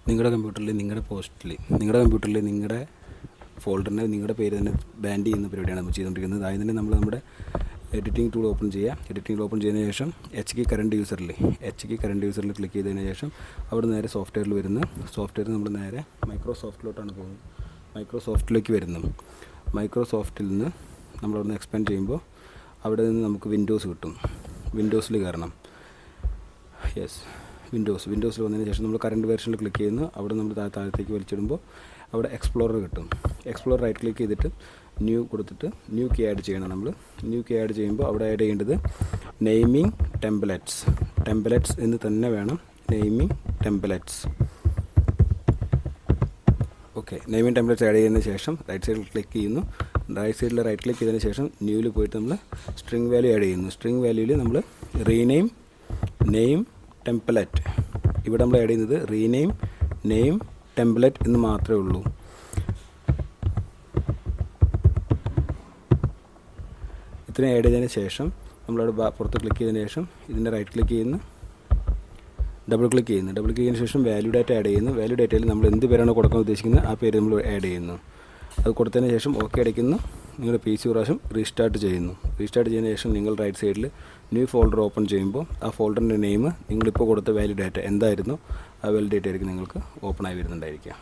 നിങ്ങളുടെ കമ്പ്യൂട്ടറിൽ നിങ്ങളുടെ ഫോൾഡറിനെ നിങ്ങളുടെ പേര് തന്നെ ബാൻഡ് ചെയ്യുന്ന പരിപാടിയാണ് നമ്മൾ ചെയ്തുകൊണ്ടിരിക്കുന്നത്. ആദ്യം തന്നെ നമ്മൾ നമ്മുടെ എഡിറ്റിംഗ് ടൂൾ ഓപ്പൺ ചെയ്യുക. എഡിറ്റിംഗ് ടൂൾ ഓപ്പൺ ചെയ്തതിന് ശേഷം എച്ച് കീ കറണ്ട് യൂസറിൽ ക്ലിക്ക് ചെയ്തതിന് ശേഷം അവിടെ നേരെ സോഫ്റ്റ്വെയറിൽ നമ്മൾ നേരെ മൈക്രോസോഫ്റ്റിലോട്ടാണ് പോകുന്നത്. മൈക്രോസോഫ്റ്റിലേക്ക് വരുന്നു. മൈക്രോസോഫ്റ്റിൽ നിന്ന് നമ്മളവിടുന്ന് എക്സ്പാൻഡ് ചെയ്യുമ്പോൾ അവിടെ നിന്ന് നമുക്ക് വിൻഡോസ് കിട്ടും. വിൻഡോസിൽ കയറണം. വിൻഡോസിൽ വന്നതിന് ശേഷം നമ്മൾ കറണ്ട് വേർഷനിൽ ക്ലിക്ക് ചെയ്യുന്നു. അവിടെ നമ്മൾ താഴത്തേക്ക് വലിച്ചിടുമ്പോൾ അവിടെ എക്സ്പ്ലോറർ കിട്ടും. എക്സ്പ്ലോറർ റൈറ്റ് ക്ലിക്ക് ചെയ്തിട്ട് ന്യൂ കൊടുത്തിട്ട് ന്യൂ കീ ആഡ് ചെയ്യണം. നമ്മൾ ന്യൂ കീ ആഡ് ചെയ്യുമ്പോൾ അവിടെ ആഡ് ചെയ്യേണ്ടത് നെയിമിംഗ് ടെംപ്ലേറ്റ്സ് എന്ന് തന്നെ വേണം. Naming templates. Okay, naming templates add ചെയ്തതിന് ശേഷം റൈറ്റ് സൈഡിൽ ക്ലിക്ക് ചെയ്യുന്നു. റൈറ്റ് ക്ലിക്ക് ചെയ്തതിന് ശേഷം ന്യൂവിൽ പോയിട്ട് നമ്മൾ സ്ട്രിംഗ് വാല്യൂ ആഡ് ചെയ്യുന്നു. സ്ട്രിംഗ് വാല്യൂവിൽ നമ്മൾ റീനെയിം നെയിം ടെംപ്ലേറ്റ്. ഇവിടെ നമ്മൾ ആഡ് ചെയ്യുന്നത് റീനെയിം നെയിം ടെംപ്ലേറ്റ് എന്ന് മാത്രമേ ഉള്ളൂ. ഇത്രയും ആഡ് ചെയ്തതിന് ശേഷം നമ്മളവിടെ പുറത്ത് ക്ലിക്ക് ചെയ്തതിന് ശേഷം ഇതിൻ്റെ റൈറ്റ് ക്ലിക്ക് ചെയ്യുന്നു, ഡബിൾ ക്ലിക്ക് ചെയ്യുന്നതിന് ശേഷം വാല്യൂ ഡാറ്റ ആഡ് ചെയ്യുന്നു. വാല്യൂ ഡാറ്റയിൽ നമ്മൾ എന്ത് പേരാണ് കൊടുക്കാൻ ഉദ്ദേശിക്കുന്നത് ആ പേര് നമ്മൾ ആഡ് ചെയ്യുന്നു. അത് കൊടുത്തതിന് ശേഷം ഓക്കെ അടിക്കുന്നു. നിങ്ങളുടെ PC പ്രാവശ്യം റീസ്റ്റാർട്ട് ചെയ്യുന്നതിന് ശേഷം നിങ്ങൾ റൈറ്റ് സൈഡിൽ ന്യൂ ഫോൾഡർ ഓപ്പൺ ചെയ്യുമ്പോൾ ആ ഫോൾഡറിൻ്റെ നെയിം നിങ്ങളിപ്പോൾ കൊടുത്ത വാല്യൂ ഡാറ്റ എന്തായിരുന്നു ആ വാല്യൂ ഡാറ്റ ആയിരിക്കും നിങ്ങൾക്ക് ഓപ്പൺ ആയി വരുന്നുണ്ടായിരിക്കുക.